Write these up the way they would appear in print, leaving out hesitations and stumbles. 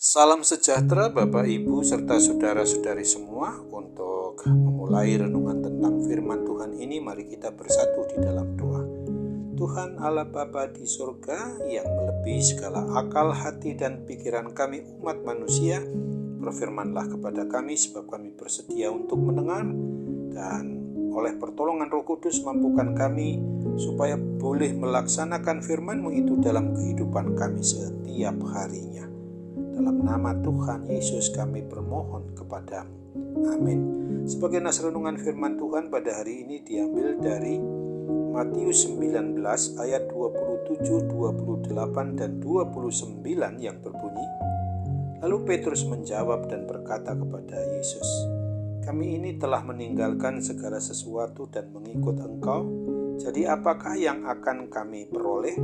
Salam sejahtera Bapak Ibu serta saudara-saudari semua. Untuk memulai renungan tentang firman Tuhan ini, mari kita bersatu di dalam doa. Tuhan Allah Bapa di surga yang melebihi segala akal, hati dan pikiran kami umat manusia, berfirmanlah kepada kami sebab kami bersedia untuk mendengar, dan oleh pertolongan Roh Kudus mampukan kami supaya boleh melaksanakan firman-Mu itu dalam kehidupan kami setiap harinya. Dalam nama Tuhan Yesus kami bermohon kepadamu. Amin. Sebagai nas renungan firman Tuhan pada hari ini diambil dari Matius 19 ayat 27, 28 dan 29 yang berbunyi, lalu Petrus menjawab dan berkata kepada Yesus, kami ini telah meninggalkan segala sesuatu dan mengikut Engkau, jadi apakah yang akan kami peroleh?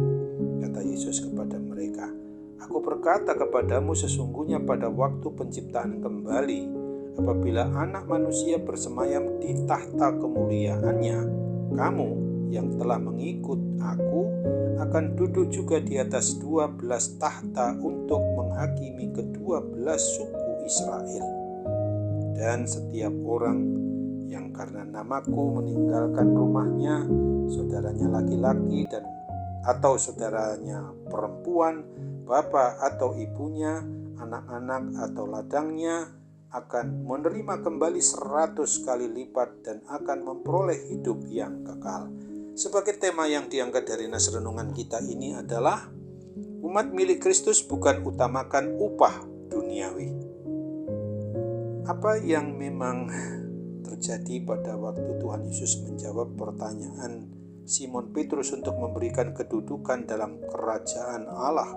Kata Yesus kepada mereka, aku berkata kepadamu sesungguhnya pada waktu penciptaan kembali, apabila anak manusia bersemayam di tahta kemuliaannya, kamu yang telah mengikut aku akan duduk juga di atas 12 tahta untuk menghakimi ke-12 suku Israel. Dan setiap orang yang karena namaku meninggalkan rumahnya, saudaranya laki-laki atau saudaranya perempuan, bapak atau ibunya, anak-anak atau ladangnya, akan menerima kembali 100 kali lipat dan akan memperoleh hidup yang kekal. Sebagai tema yang diangkat dari nas renungan kita ini adalah umat milik Kristus bukan utamakan upah duniawi. Apa yang memang terjadi pada waktu Tuhan Yesus menjawab pertanyaan Simon Petrus untuk memberikan kedudukan dalam kerajaan Allah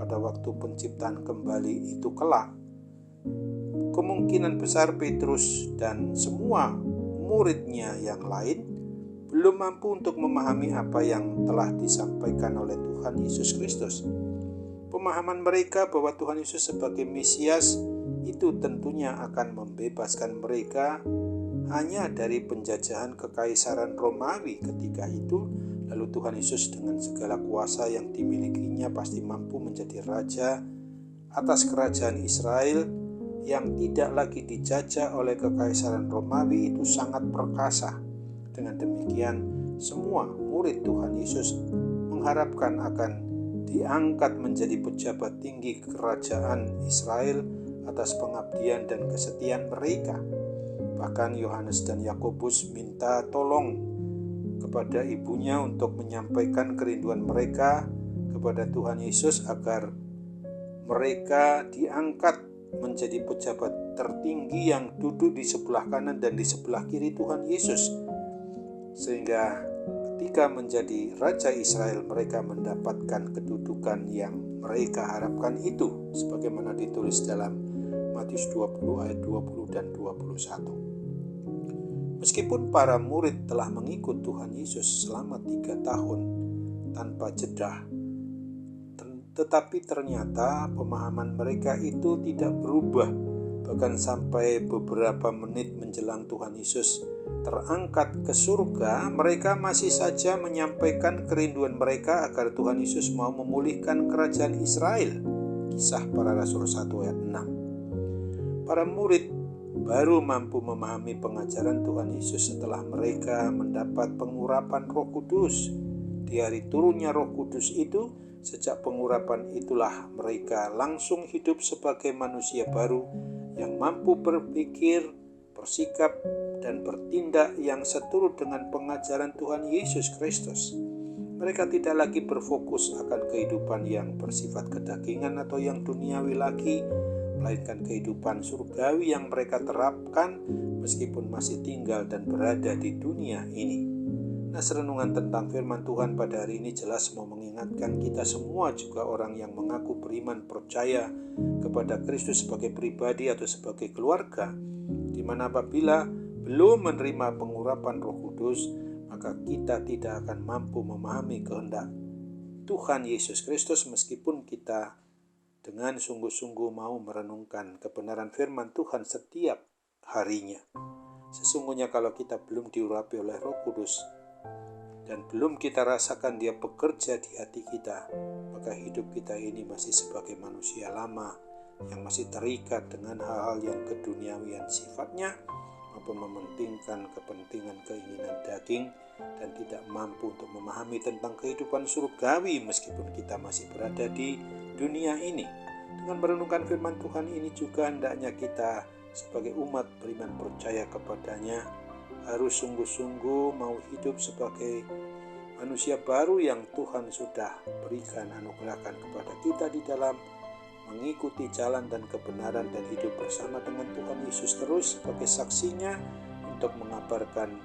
pada waktu penciptaan kembali itu kelak? Kemungkinan besar Petrus dan semua muridnya yang lain belum mampu untuk memahami apa yang telah disampaikan oleh Tuhan Yesus Kristus. Pemahaman mereka bahwa Tuhan Yesus sebagai Mesias itu tentunya akan membebaskan mereka hanya dari penjajahan kekaisaran Romawi ketika itu. Lalu Tuhan Yesus dengan segala kuasa yang dimilikinya pasti mampu menjadi raja atas kerajaan Israel yang tidak lagi dijajah oleh kekaisaran Romawi. Itu sangat perkasa. Dengan demikian, semua murid Tuhan Yesus mengharapkan akan diangkat menjadi pejabat tinggi kerajaan Israel atas pengabdian dan kesetiaan mereka. Bahkan Yohanes dan Yakobus minta tolong kepada ibunya untuk menyampaikan kerinduan mereka kepada Tuhan Yesus agar mereka diangkat menjadi pejabat tertinggi yang duduk di sebelah kanan dan di sebelah kiri Tuhan Yesus, sehingga ketika menjadi Raja Israel mereka mendapatkan kedudukan yang mereka harapkan itu, sebagaimana ditulis dalam Matius 20 ayat 20 dan 21. Meskipun para murid telah mengikut Tuhan Yesus selama 3 tahun tanpa jeda, tetapi ternyata pemahaman mereka itu tidak berubah. Bahkan sampai beberapa menit menjelang Tuhan Yesus terangkat ke surga, mereka masih saja menyampaikan kerinduan mereka agar Tuhan Yesus mau memulihkan kerajaan Israel. Kisah Para Rasul 1 ayat 6. Para murid baru mampu memahami pengajaran Tuhan Yesus setelah mereka mendapat pengurapan Roh Kudus. Di hari turunnya Roh Kudus itu, sejak pengurapan itulah mereka langsung hidup sebagai manusia baru yang mampu berpikir, bersikap, dan bertindak yang seturut dengan pengajaran Tuhan Yesus Kristus. Mereka tidak lagi berfokus akan kehidupan yang bersifat kedagingan atau yang duniawi lagi, melainkan kehidupan surgawi yang mereka terapkan meskipun masih tinggal dan berada di dunia ini. Nas renungan tentang firman Tuhan pada hari ini jelas mau mengingatkan kita semua, juga orang yang mengaku beriman percaya kepada Kristus sebagai pribadi atau sebagai keluarga, di mana apabila belum menerima pengurapan Roh Kudus, maka kita tidak akan mampu memahami kehendak Tuhan Yesus Kristus meskipun kita dengan sungguh-sungguh mau merenungkan kebenaran firman Tuhan setiap harinya. Sesungguhnya kalau kita belum diurapi oleh Roh Kudus dan belum kita rasakan Dia bekerja di hati kita, maka hidup kita ini masih sebagai manusia lama yang masih terikat dengan hal-hal yang keduniawian sifatnya, maupun mementingkan kepentingan keinginan daging dan tidak mampu untuk memahami tentang kehidupan surgawi meskipun kita masih berada di dunia ini. Dengan merenungkan firman Tuhan ini juga hendaknya kita sebagai umat beriman percaya kepadanya harus sungguh-sungguh mau hidup sebagai manusia baru yang Tuhan sudah berikan anugerahkan kepada kita di dalam mengikuti jalan dan kebenaran dan hidup bersama dengan Tuhan Yesus terus sebagai saksinya untuk mengabarkan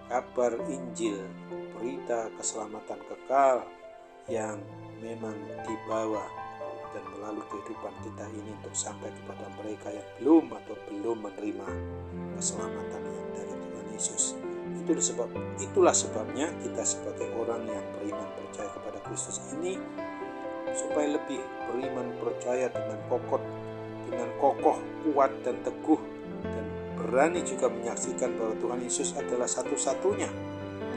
kabar Injil, berita keselamatan kekal yang memang dibawa dan melalui kehidupan kita ini untuk sampai kepada mereka yang belum menerima keselamatan yang dari Tuhan Yesus. Itulah sebabnya kita sebagai orang yang beriman percaya kepada Kristus ini, supaya lebih beriman percaya dengan kokoh, kuat dan teguh, dan berani juga menyaksikan bahwa Tuhan Yesus adalah satu-satunya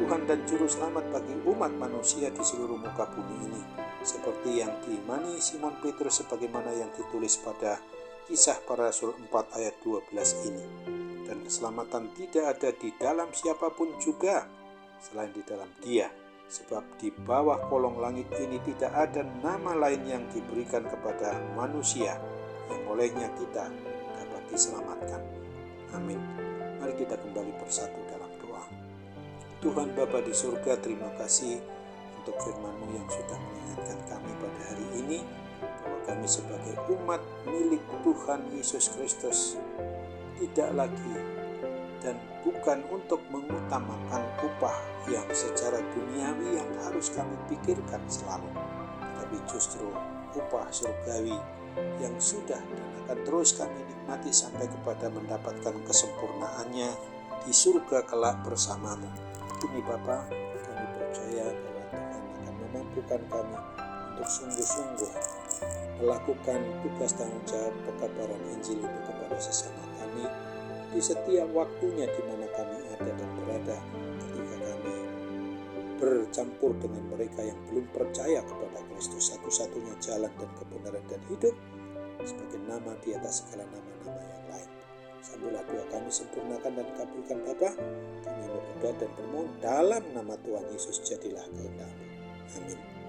Tuhan dan Juru Selamat bagi umat manusia di seluruh muka bumi ini, seperti yang diimani Simon Petrus sebagaimana yang ditulis pada Kisah Para Rasul 4 ayat 12 ini. Dan keselamatan tidak ada di dalam siapapun juga selain di dalam Dia, sebab di bawah kolong langit ini tidak ada nama lain yang diberikan kepada manusia yang olehnya kita dapat diselamatkan. Amin. Mari kita kembali bersatu dalam doa. Tuhan Bapa di surga, terima kasih untuk firman-Mu yang sudah mengingatkan kami pada hari ini bahwa kami sebagai umat milik Tuhan Yesus Kristus tidak lagi dan bukan untuk mengutamakan upah yang secara duniawi yang harus kami pikirkan selalu, tetapi justru upah surgawi yang sudah dan akan terus kami nikmati sampai kepada mendapatkan kesempurnaannya di surga kelak bersama-Mu. Ini Bapa, kami percaya bahwa Tuhan akan memampukan kami untuk sungguh-sungguh melakukan tugas tanggung jawab pekabaran Injil itu kepada sesama kami di setiap waktunya di mana kami ada dan berada, ketika kami bercampur dengan mereka yang belum percaya kepada Kristus, satu-satunya jalan dan kebenaran dan hidup, sebagai nama di atas segala nama-nama yang lain. Sambutlah doa kami, sempurnakan dan kabulkan Bapa. Kami berdoa dan bermohon dalam nama Tuhan Yesus, jadilah kehendak-Mu. Amin.